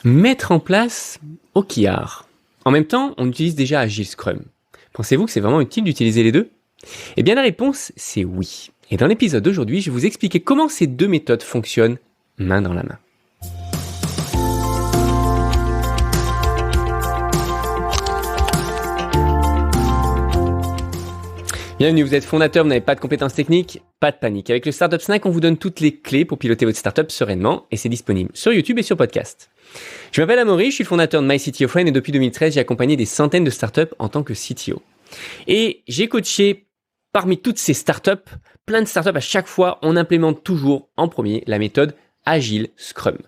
Mettre en place OKR. En même temps, on utilise déjà Agile Scrum. Pensez-vous que c'est vraiment utile d'utiliser les deux? Eh bien la réponse, c'est oui. Et dans l'épisode d'aujourd'hui, je vais vous expliquer comment ces deux méthodes fonctionnent main dans la main. Bienvenue, vous êtes fondateur, vous n'avez pas de compétences techniques, pas de panique. Avec le Startup Snack, on vous donne toutes les clés pour piloter votre startup sereinement et c'est disponible sur YouTube et sur podcast. Je m'appelle Amaury, je suis le fondateur de MyCTOFriend et depuis 2013, j'ai accompagné des centaines de startups en tant que CTO. Et j'ai coaché parmi toutes ces startups, plein de startups à chaque fois, on implémente toujours en premier la méthode Agile Scrum.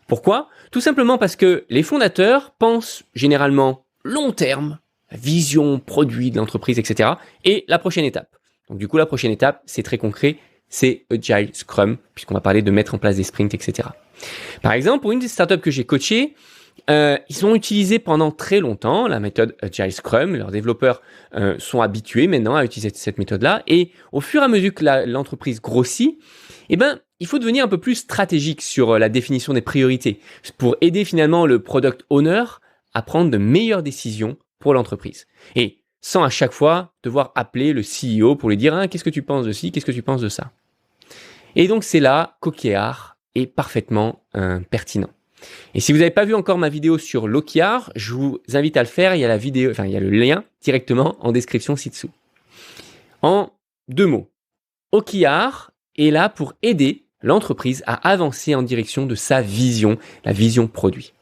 Pourquoi? Tout simplement parce que les fondateurs pensent généralement long terme, la vision, produit de l'entreprise, etc. Et la prochaine étape. Donc du coup, la prochaine étape, c'est très concret, c'est Agile Scrum, puisqu'on va parler de mettre en place des sprints, etc. Par exemple, pour une des startups que j'ai coachées, ils ont utilisé pendant très longtemps la méthode Agile Scrum. Leurs développeurs sont habitués maintenant à utiliser cette méthode-là. Et au fur et à mesure que l'entreprise grossit, il faut devenir un peu plus stratégique sur la définition des priorités pour aider finalement le product owner à prendre de meilleures décisions pour l'entreprise. Et sans à chaque fois devoir appeler le CEO pour lui dire « Qu'est-ce que tu penses de ci? Qu'est-ce que tu penses de ça ?» Et donc c'est là qu'OKR est parfaitement pertinent. Et si vous n'avez pas vu encore ma vidéo sur l'OKR, je vous invite à le faire. Il y a le lien directement en description ci-dessous. En deux mots, OKR est là pour aider l'entreprise à avancer en direction de sa vision, la vision produit.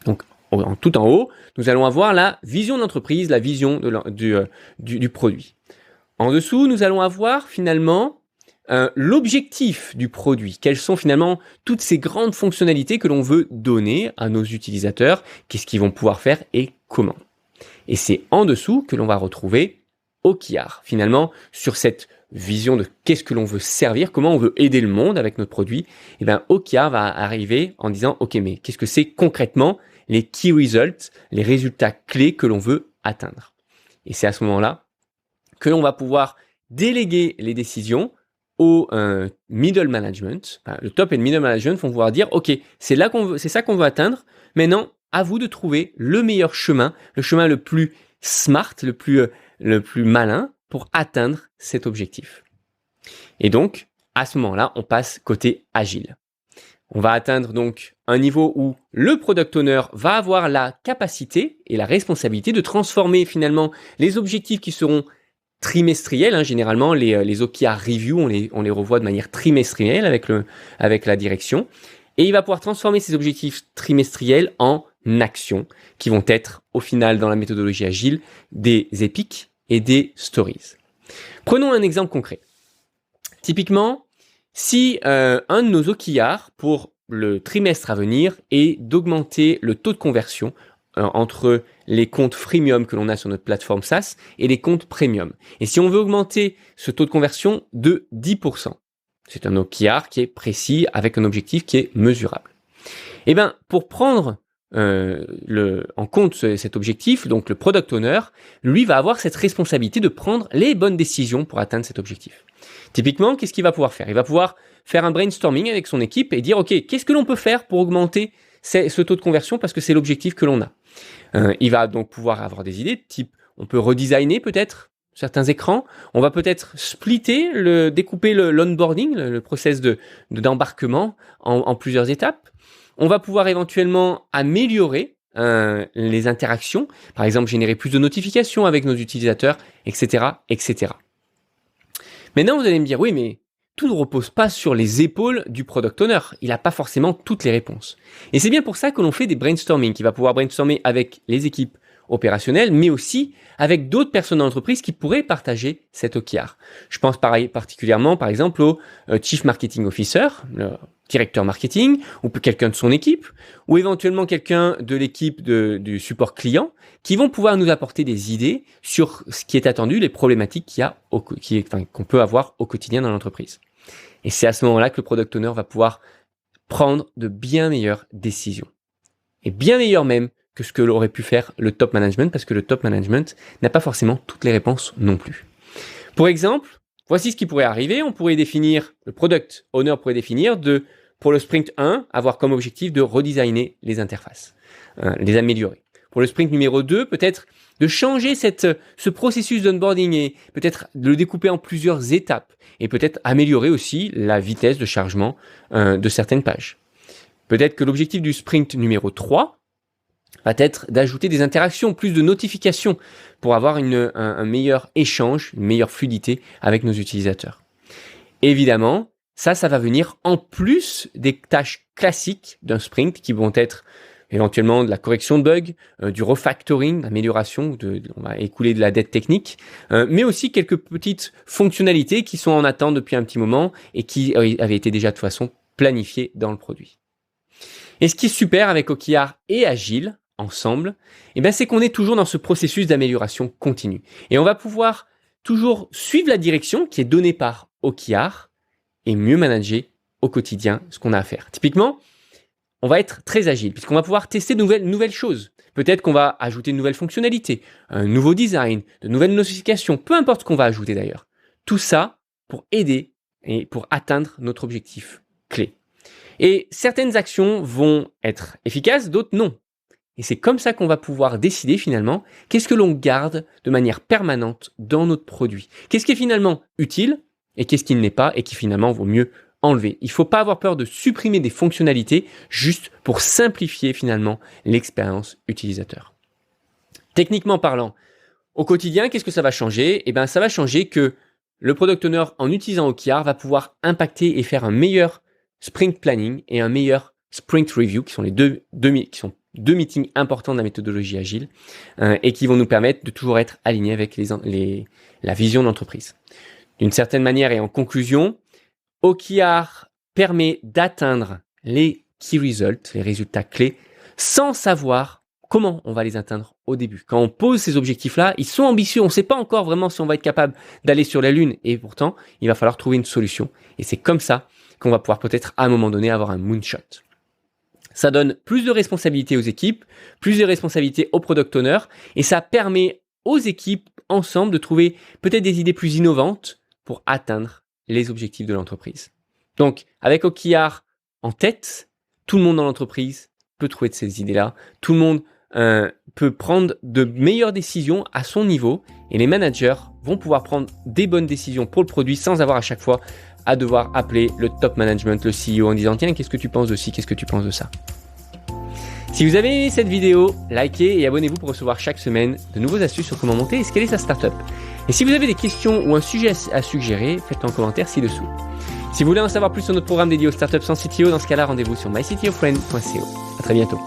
Donc, tout en haut, nous allons avoir la vision de l'entreprise, la vision du produit. En dessous, nous allons avoir finalement l'objectif du produit. Quelles sont finalement toutes ces grandes fonctionnalités que l'on veut donner à nos utilisateurs, qu'est-ce qu'ils vont pouvoir faire et comment. Et c'est en dessous que l'on va retrouver OKR. Finalement, sur cette vision de qu'est-ce que l'on veut servir, comment on veut aider le monde avec notre produit, OKR va arriver en disant « Ok, mais qu'est-ce que c'est concrètement les key results, les résultats clés que l'on veut atteindre ?» Et c'est à ce moment-là que l'on va pouvoir déléguer les décisions au middle management. Le top et le middle management vont pouvoir dire « Ok, c'est ça qu'on veut atteindre. Maintenant, à vous de trouver le meilleur chemin, le chemin le plus smart, le plus malin pour atteindre cet objectif. » Et donc, à ce moment-là, on passe côté agile. On va atteindre donc un niveau où le product owner va avoir la capacité et la responsabilité de transformer finalement les objectifs qui seront trimestriels. Généralement, les OKR review, on les revoit de manière trimestrielle avec la direction. Et il va pouvoir transformer ces objectifs trimestriels en actions qui vont être, au final, dans la méthodologie agile, des épiques et des stories. Prenons un exemple concret. Typiquement, si un de nos OKR pour le trimestre à venir est d'augmenter le taux de conversion entre les comptes freemium que l'on a sur notre plateforme SaaS et les comptes premium. Et si on veut augmenter ce taux de conversion de 10%, c'est un OKR qui est précis avec un objectif qui est mesurable. Pour prendre en compte cet objectif, donc le product owner, lui va avoir cette responsabilité de prendre les bonnes décisions pour atteindre cet objectif. Typiquement, qu'est-ce qu'il va pouvoir faire? Il va pouvoir faire un brainstorming avec son équipe et dire, OK, qu'est-ce que l'on peut faire pour augmenter ce taux de conversion parce que c'est l'objectif que l'on a. Il va donc pouvoir avoir des idées de type, on peut redesigner peut-être certains écrans, on va peut-être découper l'onboarding, le process d'embarquement en plusieurs étapes. On va pouvoir éventuellement améliorer les interactions, par exemple générer plus de notifications avec nos utilisateurs, etc., etc. Maintenant, vous allez me dire, oui, mais tout ne repose pas sur les épaules du product owner. Il n'a pas forcément toutes les réponses. Et c'est bien pour ça que l'on fait des brainstorming, qui va pouvoir brainstormer avec les équipes opérationnelles, mais aussi avec d'autres personnes dans l'entreprise qui pourraient partager cet OKR. Je pense particulièrement, par exemple, au Chief Marketing Officer, le directeur marketing, ou quelqu'un de son équipe, ou éventuellement quelqu'un de l'équipe du support client, qui vont pouvoir nous apporter des idées sur ce qui est attendu, les problématiques qu'on peut avoir au quotidien dans l'entreprise. Et c'est à ce moment-là que le product owner va pouvoir prendre de bien meilleures décisions. Et bien meilleures même que ce que l'aurait pu faire le top management, parce que le top management n'a pas forcément toutes les réponses non plus. Pour exemple, voici ce qui pourrait arriver. Le product owner pourrait définir de pour le sprint 1, avoir comme objectif de redesigner les interfaces, les améliorer. Pour le sprint numéro 2, peut-être de changer ce processus d'onboarding et peut-être de le découper en plusieurs étapes et peut-être améliorer aussi la vitesse de chargement de certaines pages. Peut-être que l'objectif du sprint numéro 3 va être d'ajouter des interactions, plus de notifications pour avoir un meilleur échange, une meilleure fluidité avec nos utilisateurs. Évidemment, ça va venir en plus des tâches classiques d'un sprint qui vont être éventuellement de la correction de bugs, du refactoring, d'amélioration, on va écouler de la dette technique, mais aussi quelques petites fonctionnalités qui sont en attente depuis un petit moment et qui avaient été déjà de toute façon planifiées dans le produit. Et ce qui est super avec OKR et Agile, ensemble, c'est qu'on est toujours dans ce processus d'amélioration continue. Et on va pouvoir toujours suivre la direction qui est donnée par OKR et mieux manager au quotidien ce qu'on a à faire. Typiquement, on va être très agile puisqu'on va pouvoir tester de nouvelles choses. Peut-être qu'on va ajouter de nouvelles fonctionnalités, un nouveau design, de nouvelles notifications, peu importe ce qu'on va ajouter d'ailleurs. Tout ça pour aider et pour atteindre notre objectif clé. Et certaines actions vont être efficaces, d'autres non. Et c'est comme ça qu'on va pouvoir décider finalement qu'est-ce que l'on garde de manière permanente dans notre produit. Qu'est-ce qui est finalement utile et qu'est-ce qui ne l'est pas et qui finalement vaut mieux enlever. Il ne faut pas avoir peur de supprimer des fonctionnalités juste pour simplifier finalement l'expérience utilisateur. Techniquement parlant, au quotidien, qu'est-ce que ça va changer ? Ça va changer que le product owner, en utilisant OKR, va pouvoir impacter et faire un meilleur sprint planning et un meilleur sprint review, qui sont les deux meetings importants de la méthodologie agile et qui vont nous permettre de toujours être alignés avec la vision de l'entreprise. D'une certaine manière et en conclusion, OKR permet d'atteindre les key results, les résultats clés, sans savoir comment on va les atteindre au début. Quand on pose ces objectifs-là, ils sont ambitieux, on ne sait pas encore vraiment si on va être capable d'aller sur la Lune et pourtant, il va falloir trouver une solution. Et c'est comme ça qu'on va pouvoir peut-être à un moment donné avoir un moonshot. Ça donne plus de responsabilités aux équipes, plus de responsabilités aux product owners et ça permet aux équipes ensemble de trouver peut-être des idées plus innovantes pour atteindre les objectifs de l'entreprise. Donc, avec OKR en tête, tout le monde dans l'entreprise peut trouver de ces idées-là. Tout le monde peut prendre de meilleures décisions à son niveau et les managers vont pouvoir prendre des bonnes décisions pour le produit sans avoir à chaque fois à devoir appeler le top management, le CEO en disant « Tiens, qu'est-ce que tu penses de ci, qu'est-ce que tu penses de ça ?» Si vous avez aimé cette vidéo, likez et abonnez-vous pour recevoir chaque semaine de nouvelles astuces sur comment monter et scaler sa startup. Et si vous avez des questions ou un sujet à suggérer, faites-le en commentaire ci-dessous. Si vous voulez en savoir plus sur notre programme dédié aux startups sans CTO, dans ce cas-là, rendez-vous sur myctofriend.co. À très bientôt.